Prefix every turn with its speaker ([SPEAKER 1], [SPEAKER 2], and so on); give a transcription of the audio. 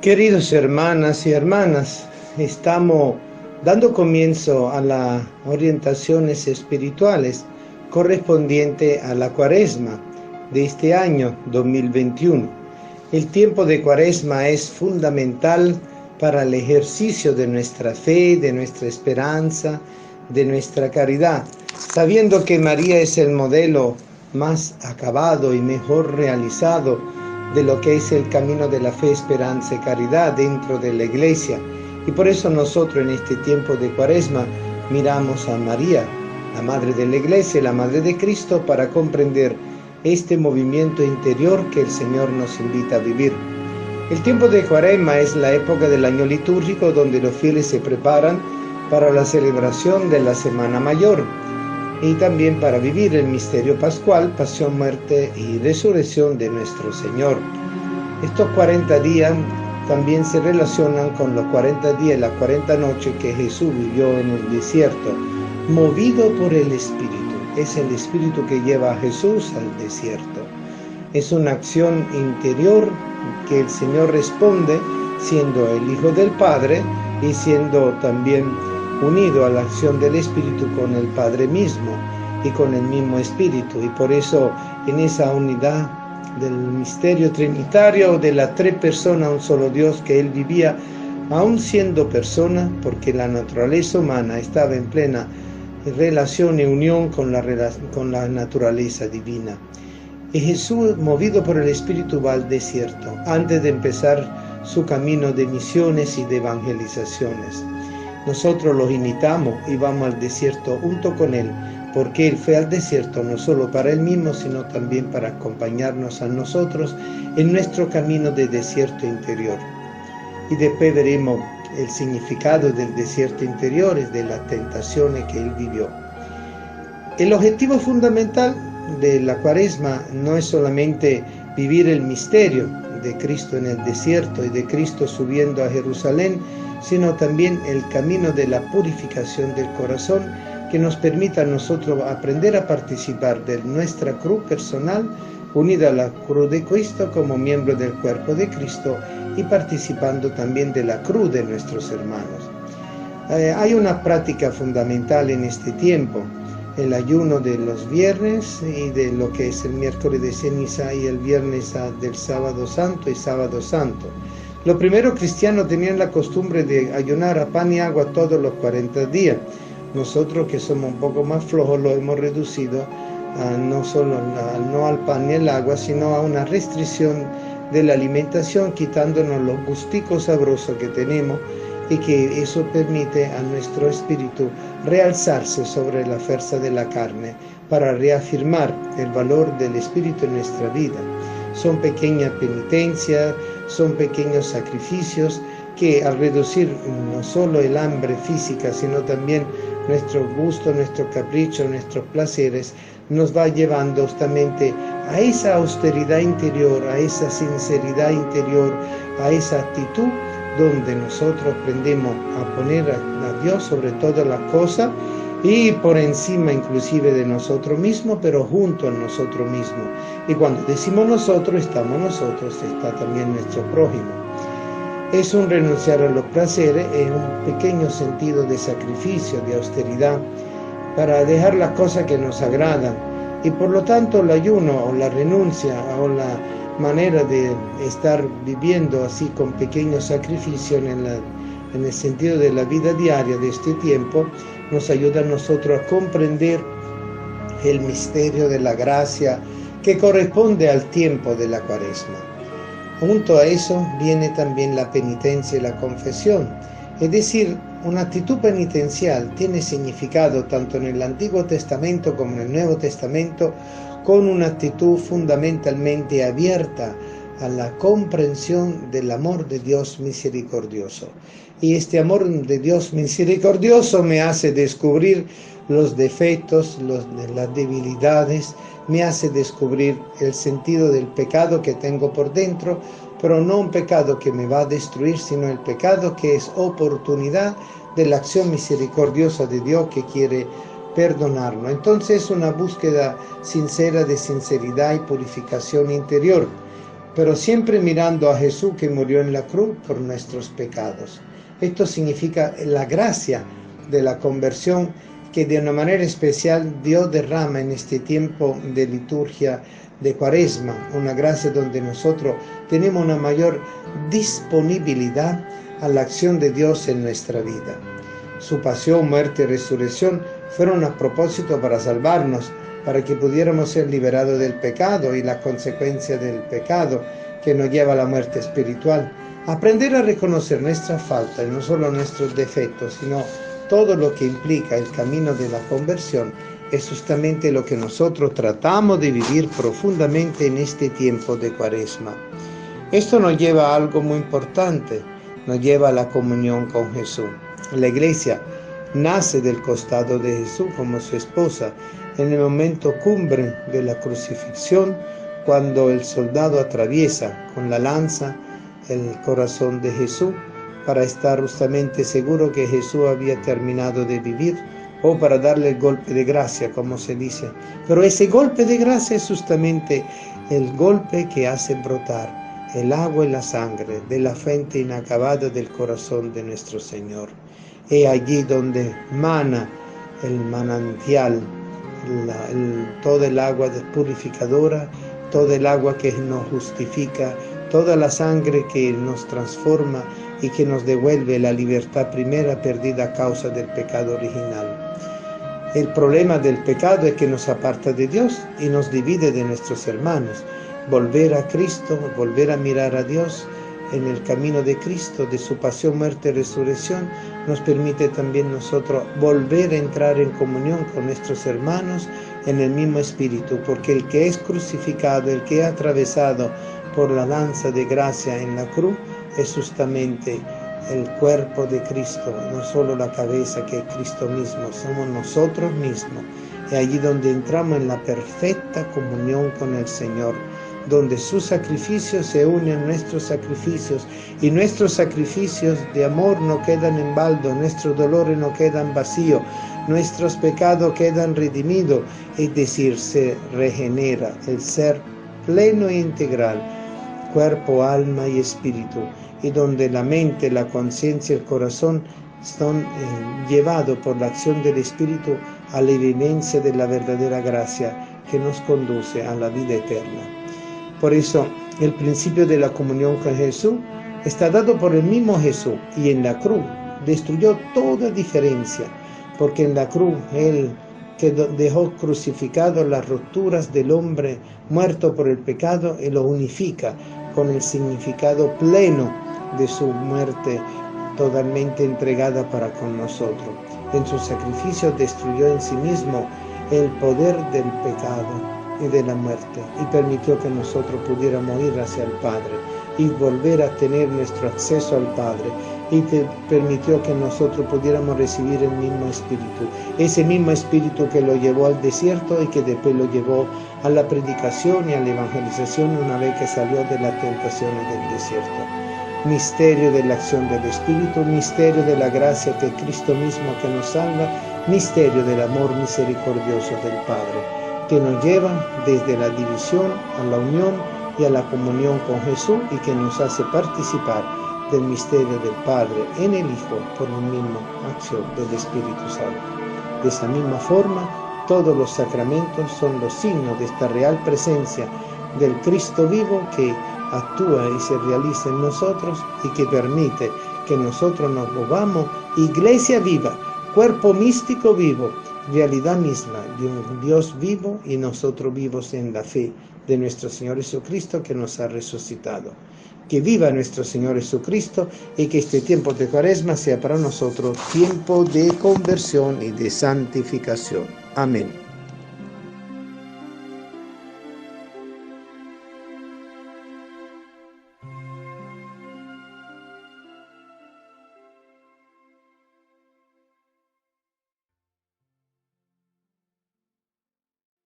[SPEAKER 1] Queridos hermanas y hermanas, estamos dando comienzo a las orientaciones espirituales correspondientes a la Cuaresma de este año 2021. El tiempo de Cuaresma es fundamental para el ejercicio de nuestra fe, de nuestra esperanza, de nuestra caridad, sabiendo que María es el modelo más acabado y mejor realizado de lo que es el camino de la fe, esperanza y caridad dentro de la Iglesia. Y por eso nosotros en este tiempo de Cuaresma miramos a María, la Madre de la Iglesia, la Madre de Cristo, para comprender este movimiento interior que el Señor nos invita a vivir. El tiempo de Cuaresma es la época del año litúrgico donde los fieles se preparan para la celebración de la Semana Mayor y también para vivir el misterio pascual, pasión, muerte y resurrección de nuestro Señor. Estos 40 días también se relacionan con los 40 días y las 40 noches que Jesús vivió en el desierto, movido por el Espíritu. Es el Espíritu que lleva a Jesús al desierto. Es una acción interior que el Señor responde siendo el Hijo del Padre y siendo también unido a la acción del Espíritu con el Padre mismo y con el mismo Espíritu. Y por eso en esa unidad del misterio trinitario de las tres personas, un solo Dios, que Él vivía aún siendo persona, porque la naturaleza humana estaba en plena relación y unión con la naturaleza divina. Y Jesús, movido por el Espíritu, va al desierto antes de empezar su camino de misiones y de evangelizaciones. Nosotros los imitamos y vamos al desierto junto con Él, porque Él fue al desierto no solo para Él mismo, sino también para acompañarnos a nosotros en nuestro camino de desierto interior. Y después veremos el significado del desierto interior, de las tentaciones que Él vivió. El objetivo fundamental de la Cuaresma no es solamente vivir el misterio de Cristo en el desierto y de Cristo subiendo a Jerusalén, sino también el camino de la purificación del corazón que nos permita a nosotros aprender a participar de nuestra cruz personal unida a la cruz de Cristo como miembro del cuerpo de Cristo y participando también de la cruz de nuestros hermanos. Hay una práctica fundamental en este tiempo, el ayuno de los viernes y de lo que es el miércoles de ceniza y el viernes del sábado santo y sábado santo. Los primeros cristianos tenían la costumbre de ayunar a pan y agua todos los 40 días. Nosotros que somos un poco más flojos lo hemos reducido no al pan ni al agua, sino a una restricción de la alimentación, quitándonos los gusticos sabrosos que tenemos y que eso permite a nuestro espíritu realzarse sobre la fuerza de la carne para reafirmar el valor del espíritu en nuestra vida. Son pequeñas penitencias, son pequeños sacrificios que al reducir no solo el hambre física, sino también nuestro gusto, nuestro capricho, nuestros placeres, nos va llevando justamente a esa austeridad interior, a esa sinceridad interior, a esa actitud donde nosotros aprendemos a poner a Dios sobre todas las cosas y por encima inclusive de nosotros mismos, pero junto a nosotros mismos. Y cuando decimos nosotros, estamos nosotros, está también nuestro prójimo. Es un renunciar a los placeres en un pequeño sentido de sacrificio, de austeridad, para dejar las cosas que nos agradan. Y por lo tanto el ayuno o la renuncia o la manera de estar viviendo así con pequeños sacrificios en el sentido de la vida diaria de este tiempo, nos ayuda a nosotros a comprender el misterio de la gracia que corresponde al tiempo de la Cuaresma. Junto a eso viene también la penitencia y la confesión, es decir, una actitud penitencial tiene significado tanto en el Antiguo Testamento como en el Nuevo Testamento, con una actitud fundamentalmente abierta a la comprensión del amor de Dios misericordioso. Y este amor de Dios misericordioso me hace descubrir los defectos, las debilidades, me hace descubrir el sentido del pecado que tengo por dentro, pero no un pecado que me va a destruir, sino el pecado que es oportunidad de la acción misericordiosa de Dios que quiere perdonarnos. Entonces es una búsqueda sincera de sinceridad y purificación interior. pero siempre mirando a Jesús que murió en la cruz por nuestros pecados. Esto significa la gracia de la conversión que de una manera especial Dios derrama en este tiempo de liturgia de Cuaresma, una gracia donde nosotros tenemos una mayor disponibilidad a la acción de Dios en nuestra vida. Su pasión, muerte y resurrección fueron a propósito para salvarnos, para que pudiéramos ser liberados del pecado y la consecuencia del pecado que nos lleva a la muerte espiritual. Aprender a reconocer nuestra falta y no solo nuestros defectos, sino todo lo que implica el camino de la conversión, es justamente lo que nosotros tratamos de vivir profundamente en este tiempo de Cuaresma. Esto nos lleva a algo muy importante, nos lleva a la comunión con Jesús. La Iglesia nace del costado de Jesús como su esposa en el momento cumbre de la crucifixión, cuando el soldado atraviesa con la lanza el corazón de Jesús para estar justamente seguro que Jesús había terminado de vivir, o para darle el golpe de gracia, como se dice. Pero ese golpe de gracia es justamente el golpe que hace brotar el agua y la sangre de la fuente inacabada del corazón de nuestro Señor. Es allí donde mana el manantial, toda el agua purificadora, toda el agua que nos justifica, toda la sangre que nos transforma y que nos devuelve la libertad primera perdida a causa del pecado original. El problema del pecado es que nos aparta de Dios y nos divide de nuestros hermanos. Volver a Cristo, volver a mirar a Dios en el camino de Cristo, de su pasión, muerte y resurrección, nos permite también nosotros volver a entrar en comunión con nuestros hermanos en el mismo espíritu, porque el que es crucificado, el que ha atravesado por la lanza de gracia en la cruz, es justamente el cuerpo de Cristo, no solo la cabeza, que es Cristo mismo, somos nosotros mismos. Es allí donde entramos en la perfecta comunión con el Señor, donde sus sacrificios se unen a nuestros sacrificios, y nuestros sacrificios de amor no quedan en baldo, nuestros dolores no quedan vacíos, nuestros pecados quedan redimidos, es decir, se regenera el ser pleno e integral, cuerpo, alma y espíritu, y donde la mente, la conciencia y el corazón son llevados por la acción del Espíritu a la evidencia de la verdadera gracia que nos conduce a la vida eterna. Por eso, el principio de la comunión con Jesús está dado por el mismo Jesús, y en la cruz destruyó toda diferencia, porque en la cruz Él que dejó crucificado las rupturas del hombre muerto por el pecado y lo unifica con el significado pleno de su muerte totalmente entregada para con nosotros. En su sacrificio destruyó en sí mismo el poder del pecado y de la muerte, y permitió que nosotros pudiéramos ir hacia el Padre y volver a tener nuestro acceso al Padre, y permitió que nosotros pudiéramos recibir el mismo Espíritu, ese mismo Espíritu que lo llevó al desierto y que después lo llevó a la predicación y a la evangelización una vez que salió de las tentaciones del desierto. Misterio de la acción del Espíritu, misterio de la gracia que es Cristo mismo que nos salva, misterio del amor misericordioso del Padre, que nos lleva desde la división a la unión y a la comunión con Jesús, y que nos hace participar del misterio del Padre en el Hijo por la misma acción del Espíritu Santo. De esa misma forma, todos los sacramentos son los signos de esta real presencia del Cristo vivo que actúa y se realiza en nosotros, y que permite que nosotros nos movamos iglesia viva, cuerpo místico vivo, realidad misma de un Dios vivo y nosotros vivos en la fe de nuestro Señor Jesucristo que nos ha resucitado. Que viva nuestro Señor Jesucristo, y que este tiempo de Cuaresma sea para nosotros tiempo de conversión y de santificación. Amén.